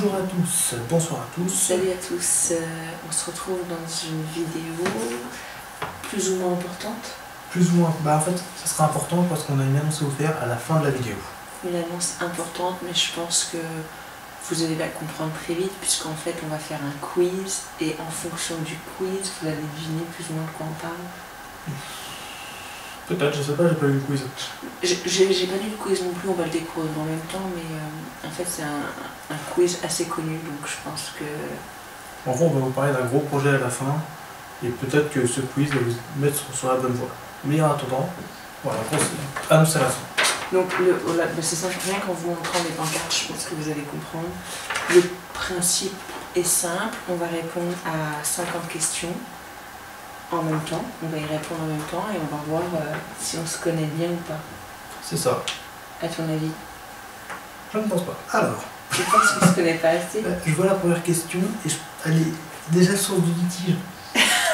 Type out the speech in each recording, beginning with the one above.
Bonjour à tous, bonsoir à tous. Salut à tous, on se retrouve dans une vidéo plus ou moins importante. Plus ou moins, bah en fait ça sera important parce qu'on a une annonce à vous faire à la fin de la vidéo. Une annonce importante, mais je pense que vous allez la comprendre très vite puisqu'en fait on va faire un quiz et en fonction du quiz vous allez deviner plus ou moins de quoi on parle. Peut-être, je sais pas, j'ai pas lu le quiz. J'ai pas lu le quiz non plus, on va le découvrir en même temps, mais en fait c'est un quiz assez connu, donc je pense que... En gros, on va vous parler d'un gros projet à la fin, et peut-être que ce quiz va vous mettre sur la bonne voie. Mais en attendant, voilà, annonce à la fin. Donc c'est simple, rien qu'en vous montrant les pancartes, je pense que vous allez comprendre. Le principe est simple, on va répondre à 50 questions en même temps, on va y répondre en même temps et on va voir si on se connaît bien ou pas. C'est ça. À ton avis? Je ne pense pas. Alors, Tu penses qu'on se connaît pas assez? je vois la première question, et elle est déjà source du litige.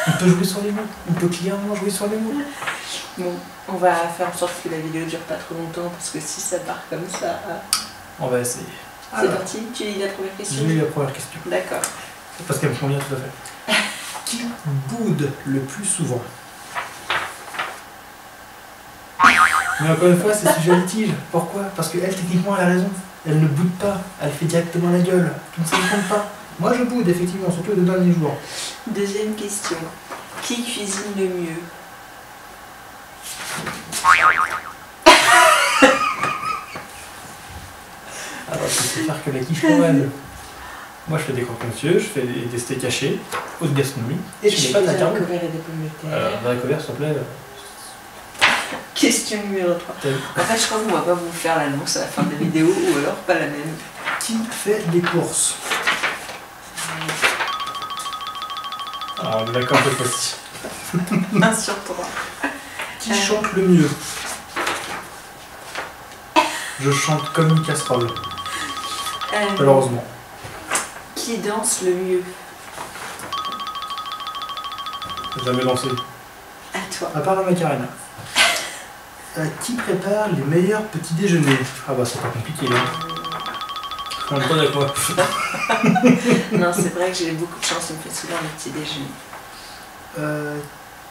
On peut jouer sur les mots, on peut clairement jouer sur les mots. Bon, on va faire en sorte que la vidéo dure pas trop longtemps parce que si ça part comme ça... On va essayer. C'est parti, tu lis la première question? Je lis la première question. D'accord. Parce qu'elle me convient tout à fait. Qui boude le plus souvent? Mais encore une fois, c'est sujet à litige. Pourquoi? Parce qu'elle, techniquement, elle a raison. Elle ne boude pas, elle fait directement la gueule. Tout ne se compte pas. Moi, je boude, effectivement, surtout les derniers jours. Deuxième question. Qui cuisine le mieux? Alors, je sais faire que la quiche pour elle. Moi, je fais des croque-monsieur, je fais des steaks hachés, haute gastronomie, et je fais pas de la des carne. haricots verts et des pommes de terre. Haricots verts, s'il te plaît. Question numéro 3. En fait, je crois qu'on va pas vous faire l'annonce à la fin de la vidéo, ou alors pas la même. Qui fait des courses? Alors, on est d'accord cette fois-ci. 1 sur 3. Qui chante le mieux? Je chante comme une casserole, malheureusement. Qui danse le mieux? J'ai jamais dansé. À toi. À part la Macarena. Qui prépare les meilleurs petits déjeuners? Ah bah c'est pas compliqué là. On est pas d'accord. Non, c'est vrai que j'ai beaucoup de chance, on me fait souvent les petits déjeuners.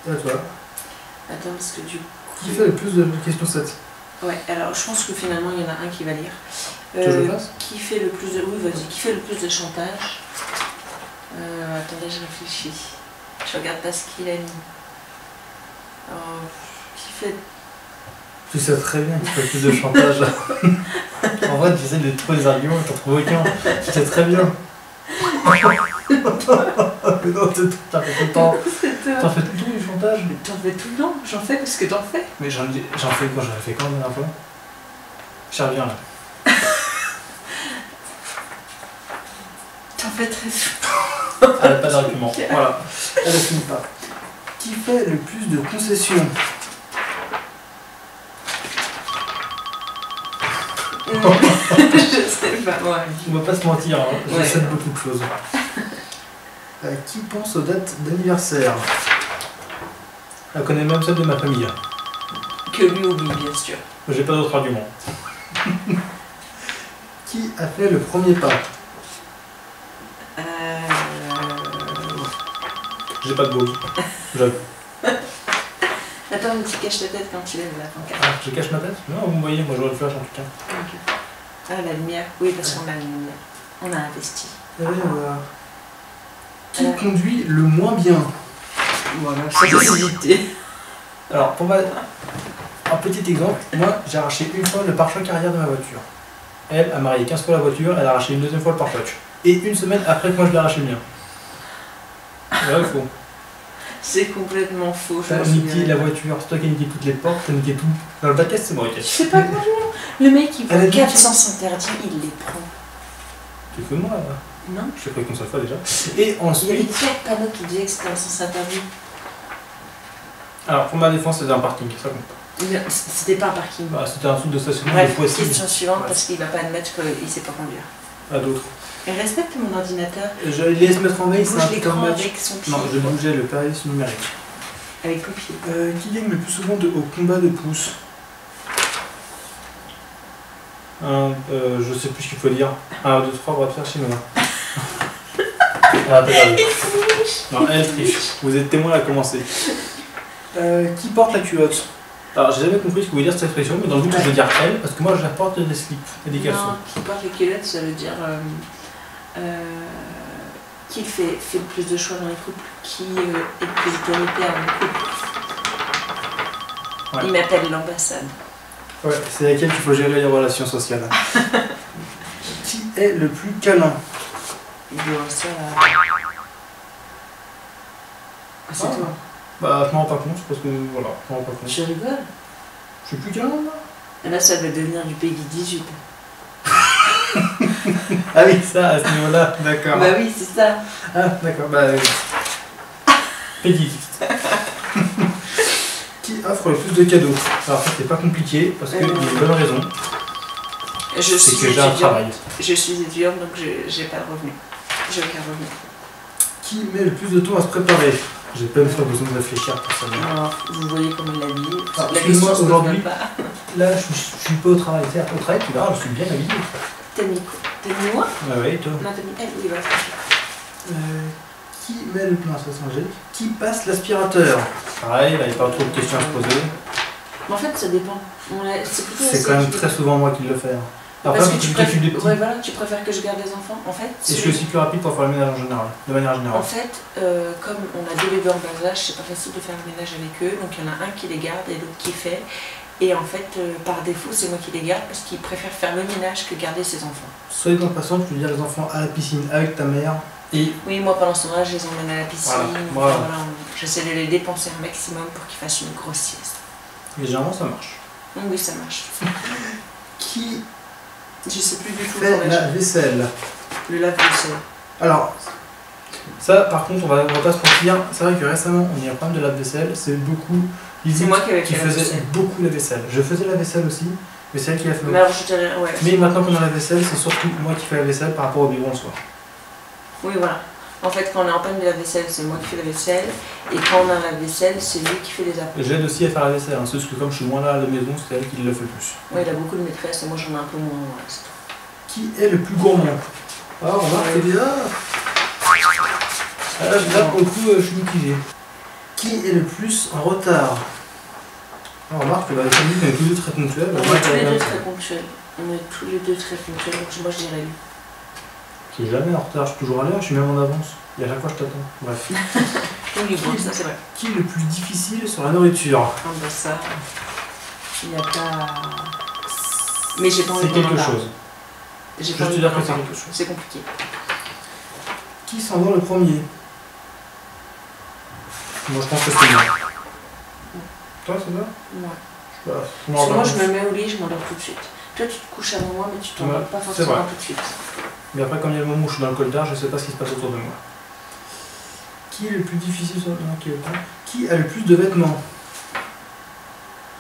Et à toi? Attends, parce que du coup... Qui fait le plus de questions 7? Ouais, alors je pense que finalement il y en a un qui va lire. Tu veux que je le fasse? Qui fait le plus de... Oui, vas-y. Qui fait le plus de chantage? Attendez, je réfléchis. Je regarde pas ce qu'il a mis. Qui fait... Tu sais très bien qu'il fait plus de chantage. En vrai, tu essaies de trouver des arguments, t'en trouves aucun. Tu sais très bien. Mais non, t'as fait tout le temps. T'en fais tout le temps du chantage. Mais t'en fais tout le temps, j'en fais parce que t'en fais. Mais j'en fais quoi? J'en ai fait quand la dernière fois? Je reviens là. T'en fais très souvent. Elle n'a pas d'argument. Voilà. Elle ne finit pas. Qui fait le plus de concessions? Je sais pas, moi. On va pas se mentir, hein. Ouais. J'essaie beaucoup de choses. Qui pense aux dates d'anniversaire? Elle connaît même celle de ma famille. Que lui oublie, bien sûr. J'ai pas d'autre argument. Qui a fait le premier pas? J'ai pas de beau. Attends, mais tu caches ta tête quand tu lèves la pancarte. Ah, je cache ma tête? Non, vous me voyez, moi j'aurais le flash en tout cas. Ok. Ah, la lumière. Oui, parce qu'on a la lumière. On a investi. Qui conduit le moins bien? Voilà, sans facilité. Alors, pour un petit exemple, moi j'ai arraché une fois le pare-choc arrière de ma voiture. Elle a marié 15 fois la voiture, elle a arraché une deuxième fois le pare-choc. Et une semaine après que moi je l'ai arraché le mien. Ouais, faux. C'est complètement faux. T'as niqué la voiture, c'est toi qui as niqué toutes les portes, t'as niqué tout. Dans le bac-caisse, c'est moi qui ai. Tu sais pas bonjour. Le mec il Elle a voit dit 400 interdits, il les prend. Tu fais de moi là? Non. Je t'ai pris qu'une seule fois déjà. Et Il y avait ensuite. 4 panneaux qui disaient que c'était un sens interdit. Alors, pour ma défense, c'était un parking, ça compte pas. C'était pas un parking. Bah, c'était un truc de stationnement Bref, de Poissy. question suivante Ouais. parce qu'il va pas admettre qu'il sait pas conduire. À d'autres. Et respecte mon ordinateur. Je laisse mettre en veille, c'est Bouge un peu l'écran comme match. avec son pied. Non, je bougeais le pari numérique. Avec ton pied. Qui gagne le plus souvent au combat de pouces? Je sais plus ce qu'il faut dire. 1, 2, 3, bras de fer chinois. Ah, t'as perdu. Non, elle triche. Vous êtes témoin à commencer. Qui porte la culotte? Alors, j'ai jamais compris ce que voulait dire cette expression, mais dans le doute, je veux dire elle, parce que moi, je porte des slips et des caleçons. Non, qui porte les culottes, ça veut dire qui fait le plus de choix dans les couples, qui est le plus autoritaire dans les couples. Ouais. Il m'appelle l'ambassade. Ouais, c'est avec elle qu'il faut gérer les relations sociales. Qui est le plus câlin? Il doit ça. Ah, c'est Ah. toi. Bah, je m'en rends pas compte, parce que voilà, je m'en rends pas compte. Tu rigoles? Je suis plus câlin là? Et là, ça va devenir du Peggy 18. Ah oui, ça, à ce niveau-là, d'accord. Bah oui, c'est ça. Ah, d'accord, bah. Peggy. Qui offre le plus de cadeaux? Alors, ça, c'est pas compliqué, parce qu'il y a une bonne raison. Je C'est suis que j'ai un étudiante. travail. Je suis étudiante, donc j'ai pas de revenus. J'ai aucun revenu. Qui met le plus de temps à se préparer? J'ai pas une fois besoin de réfléchir pour ça. Alors, vous voyez comment il habille. Ah, La excuse-moi, question se pose aujourd'hui- même pas. Là, je suis pas au travail. C'est-à-dire, au travail, tu verras, je suis bien habillé. T'as mis quoi? T'as mis moi? Ah ouais, et toi? Non, t'as mis elle. Oui, voilà. Qui met le plein, ça c'est Angélique. Qui passe l'aspirateur? Pareil, là, il n'y a pas trop de questions à se poser. Mais en fait, ça dépend. C'est plutôt C'est assez quand même équilibré. très souvent moi qui le fais. Après, Parce que tu tu t'occupes des préfères, petits. ouais, voilà, tu préfères que je garde les enfants. En fait, Et je suis aussi plus rapide pour faire le ménage en général, de manière générale. En fait, comme on a deux bébés en bas âge, c'est pas facile de faire le ménage avec eux. Donc il y en a un qui les garde et l'autre qui fait. Et en fait, par défaut, c'est moi qui les garde parce qu'ils préfèrent faire le ménage que garder ses enfants. Soyez en passant, tu veux dire les enfants à la piscine avec ta mère. Et Oui, moi pendant ce temps-là, je les emmène à la piscine. Voilà. Enfin, voilà, j'essaie de les dépenser un maximum pour qu'ils fassent une grosse sieste. généralement ça marche. Donc oui, ça marche. Qui Je sais plus du tout fait comment la vaisselle? le lave-vaisselle. Alors, ça par contre, on va pas se mentir, c'est vrai que récemment on y a un problème de lave-vaisselle, c'est beaucoup C'est moi qui avais qui fait la faisait vaisselle. beaucoup la vaisselle. Je faisais la vaisselle aussi, mais c'est elle qui l'a fait. Mais alors je dirais, ouais. Mais maintenant qu'on a la vaisselle, c'est surtout moi qui fais la vaisselle par rapport au biberon le soir. Oui, voilà. En fait, quand on est en panne de la vaisselle, c'est moi qui fais la vaisselle. Et quand on a la vaisselle, c'est lui qui fait les apports. J'aide aussi à faire la vaisselle, hein. C'est juste que comme je suis moins là à la maison, c'est elle qui le fait plus. Ouais, il a beaucoup de maîtresses et moi j'en ai un peu moins. Ouais, c'est tout. Qui est le plus gourmand? Ah, remarque, c'est bien. Ah, là, pour le coup, je suis mitigé. Qui est le plus en retard? Ah, remarque, avec famille, on est tous les deux très ponctuels. On est tous les deux très ponctuels. On est tous les deux très ponctuels, donc moi je dirais lui. Je suis jamais en retard, je suis toujours à l'heure, je suis même en avance. Et à chaque fois, je t'attends. Bref. Oui, bon, ça c'est vrai. Qui est le plus difficile sur la nourriture? Ah bah ça, il n'y a pas... Mais j'ai pas envie C'est qu'on en quelque parle. chose. J'ai Je pas te envie dire qu'on que en c'est parle. quelque chose. C'est compliqué. Qui s'endort le premier? Moi, je pense que c'est moi. Toi, c'est ça? Ouais. Je sais pas. Parce que moi je me mets au lit, je m'endors tout de suite. Toi tu te couches avant moi, mais tu t'endors Ouais, pas c'est forcément vrai. tout de suite. Mais après, comme il y a le moment où je suis dans le coltard, je sais pas ce qui se passe autour de moi. Qui est le plus difficile sur Qui a le plus de vêtements?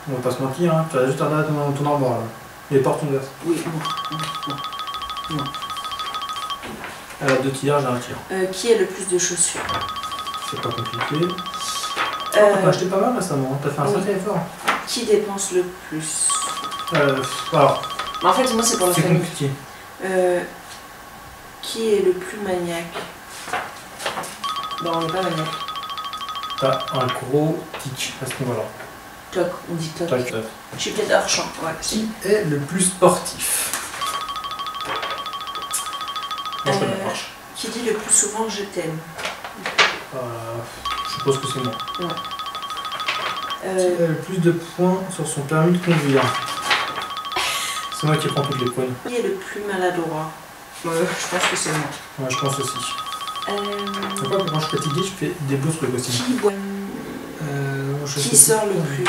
On va pas se mentir, hein. Tu as juste à regarder ton armoire là. Les portes ouvertes. Oui, non. Elle a 2 tiers, j'ai un tiers. Qui a le plus de chaussures? C'est pas compliqué. T'as acheté pas mal récemment, hein. T'as fait un oui. sacré effort. Qui dépense le plus? Alors, En fait, moi c'est pour la c'est famille. compliqué. Qui est le plus maniaque? Bon, on n'est pas maniaque. T'as un gros tic à ce niveau-là. Toc, on dit toc. Tac, tac. Je suis peut-être hors champ, ouais. Qui est le plus sportif? Moi, je connais la marche. Qui dit le plus souvent je t'aime? Je suppose que c'est moi. Ouais. Qui a le plus de points sur son permis de conduire? C'est moi qui prends toutes les points. Qui est le plus maladroit? Je pense que c'est moi. Ouais, je pense aussi. Pourquoi quand je suis fatigué, je fais des beaux trucs aussi. Qui boit? Qui sort le plus?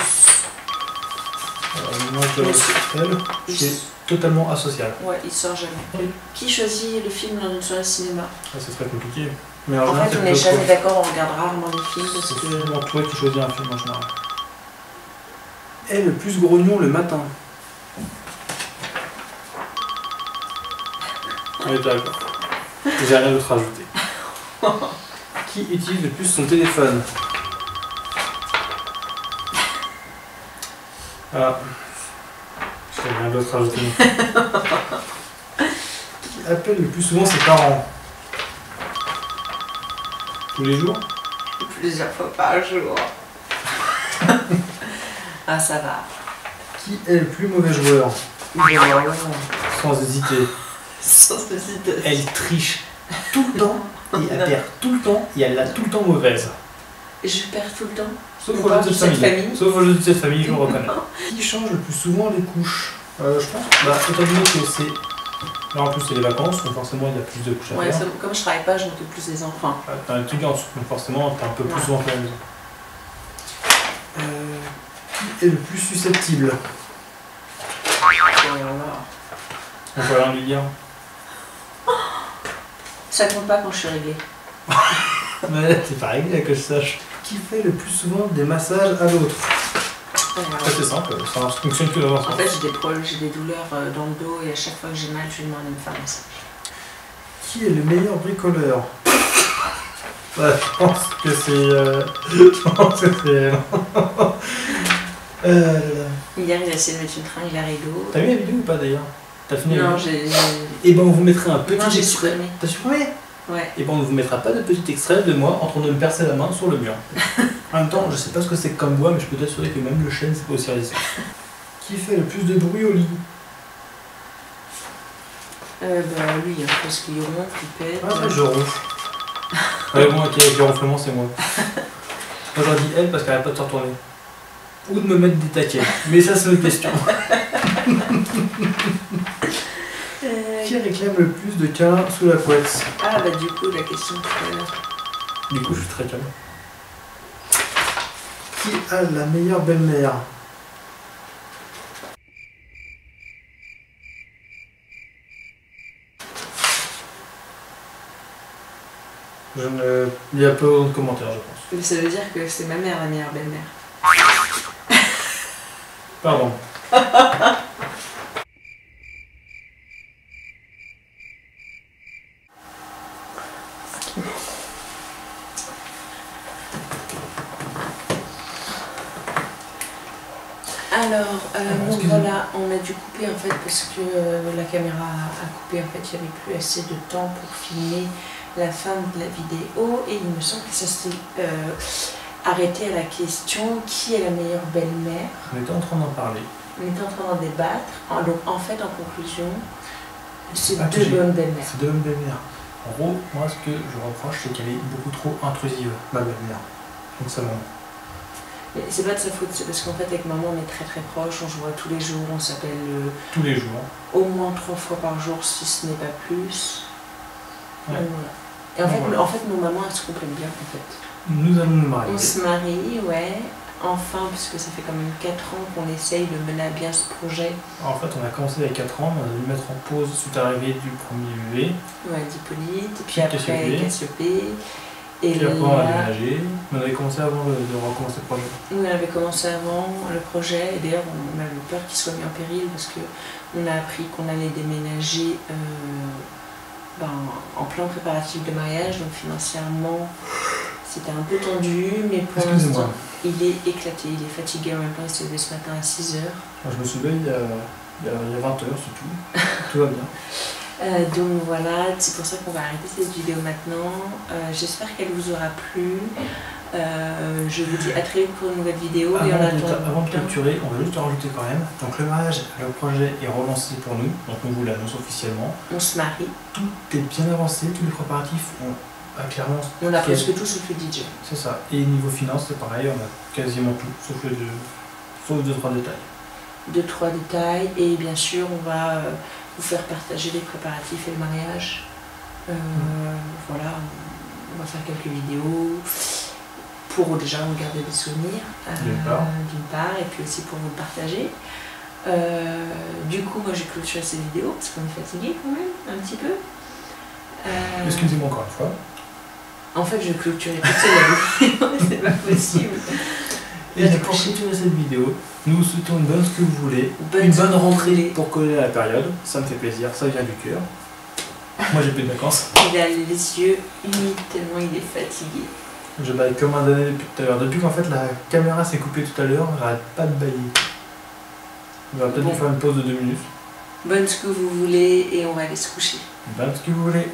Moi, je dois elle. Je suis totalement asocial. Ouais, il sort jamais. Qui choisit le film dans une soirée cinéma? Ah, c'est très compliqué. Mais En général, fait, on c'est n'est plutôt jamais toi. d'accord, on regarde rarement les films parce C'est que... souvent toi qui choisis un film en général. Est le plus grognon le matin? On est d'accord. J'ai rien d'autre à ajouter. Qui utilise le plus son téléphone? J'ai rien d'autre à rajouter. Qui appelle le plus souvent ses parents? Tous les jours? Plusieurs fois par jour. Ah, ça va. Qui est le plus mauvais joueur? Sans hésiter. Sans hésiter. Elle triche tout le temps et elle perd tout le temps et elle l'a tout le temps mauvaise. Je perds tout le temps. Sauf au jeu de cette famille. Sauf au jeu de cette famille, je le reconnais. Qui change le plus souvent les couches? Je pense, étant donné que c'est... Là en plus c'est les vacances, donc forcément il y a plus de couches à Ouais, faire. comme je travaille pas, je m'occupe plus des enfants. T'as un truc en dessous, donc forcément t'es un peu plus souvent à la maison. Qui est le plus susceptible? On peut rien lui dire. Ça compte pas quand je suis réglée. Mais c'est pas réglé que je sache. Qui fait le plus souvent des massages à l'autre? C'est simple, ça fonctionne que d'avoir ça. En fait, j'ai des douleurs dans le dos et à chaque fois que j'ai mal, je lui demande de me faire un massage. Qui est le meilleur bricoleur? Ouais, je pense que c'est... Je pense que c'est... Hier, j'ai essayé de mettre une tringle à rideau. T'as vu la vidéo ou pas d'ailleurs? T'as fini? Non, j'ai... Et ben on vous mettra un petit extrait. J'ai extrait. supprimé. T'as supprimé? Ouais. Et ben on ne vous mettra pas de petit extrait de moi en train de me percer la main sur le mur. En même temps, je sais pas ce que c'est comme bois, mais je peux t'assurer que même le chêne c'est pas aussi résistant. Qui fait le plus de bruit au lit? Lui, hein, parce qu'il ronfle, il pète. Ah, je ronfle. Ouais, bon, ok, avec le ronflement, c'est moi. Moi, j'en dis elle parce qu'elle arrête pas de se retourner. Ou de me mettre des taquets. Mais ça, c'est une question. Qui réclame le plus de câlins sous la couette? Ah, bah, du coup, la question tout à l'heure. Du coup, je suis très calme. Qui a la meilleure belle-mère? Il y a peu de commentaires, je pense. Mais ça veut dire que c'est ma mère, la meilleure belle-mère. Pardon. Alors, donc voilà, on a dû couper en fait parce que la caméra a coupé, en fait il n'y avait plus assez de temps pour filmer la fin de la vidéo et il me semble que ça s'est arrêté à la question qui est la meilleure belle-mère. On était en train d'en parler. On était en train d'en débattre, donc en fait en conclusion, c'est Ah, deux bonnes belles-mères. C'est deux bonnes belles-mères. En gros, moi ce que je reproche c'est qu'elle est beaucoup trop intrusive, ma belle-mère. Donc ça m'en... Mais c'est pas de sa faute, c'est parce qu'en fait avec maman on est très très proches, on se voit tous les jours, on s'appelle tous les jours. Au moins 3 fois par jour si ce n'est pas plus. Ouais. Voilà. Et en fait nos mamans elles se complètent bien en fait. Nous allons nous marier. On se marie, ouais, enfin puisque ça fait quand même 4 ans qu'on essaye de mener à bien ce projet. En fait on a commencé avec 4 ans, on a dû le mettre en pause suite à l'arrivée du premier bébé. Ouais, d'Hippolyte, puis après Cassiopée. Et puis après on a déménagé, mais on avait commencé avant de recommencer le projet. Oui, on avait commencé avant le projet, et d'ailleurs on avait peur qu'il soit mis en péril parce qu'on a appris qu'on allait déménager en plein préparatif de mariage, donc financièrement c'était un peu tendu, mais pour l'instant il est éclaté, il est fatigué en même temps, il s'est levé ce matin à 6 h. Je me suis levé il y a 20 h, c'est tout. Tout va bien. Donc voilà, c'est pour ça qu'on va arrêter cette vidéo maintenant. J'espère qu'elle vous aura plu. Je vous dis à très vite pour une nouvelle vidéo. Avant de clôturer, on va juste rajouter quand même. Donc le mariage, le projet est relancé pour nous, donc on vous l'annonce officiellement. On se marie. Tout est bien avancé, tous les préparatifs ont clairement... On a presque tout sauf le DJ. C'est ça. Et niveau finance, c'est pareil, on a quasiment tout, sauf 2-3 détails. 2-3 détails, et bien sûr on va vous faire partager les préparatifs et le mariage. Voilà, on va faire quelques vidéos pour déjà regarder des souvenirs d'une part, et puis aussi pour vous le partager. Du coup moi j'ai clôturé cette vidéo parce qu'on est fatigué quand même un petit peu. Excusez-moi encore une fois. En fait je clôturais toute la vidéo, c'est pas possible. Et pour clôturer cette vidéo, nous vous souhaitons une bonne ce que vous voulez, une bonne rentrée pour coller à la période, ça me fait plaisir, ça vient du cœur. Moi j'ai plus de vacances. Il a les yeux humides tellement il est fatigué. Je baille comme un damné depuis tout à l'heure. Depuis qu'en fait la caméra s'est coupée tout à l'heure, j'arrête pas de bailler. On va peut-être Bon. faire une pause de 2 minutes. Bonne ce que vous voulez et on va aller se coucher. Ben, ce que vous voulez.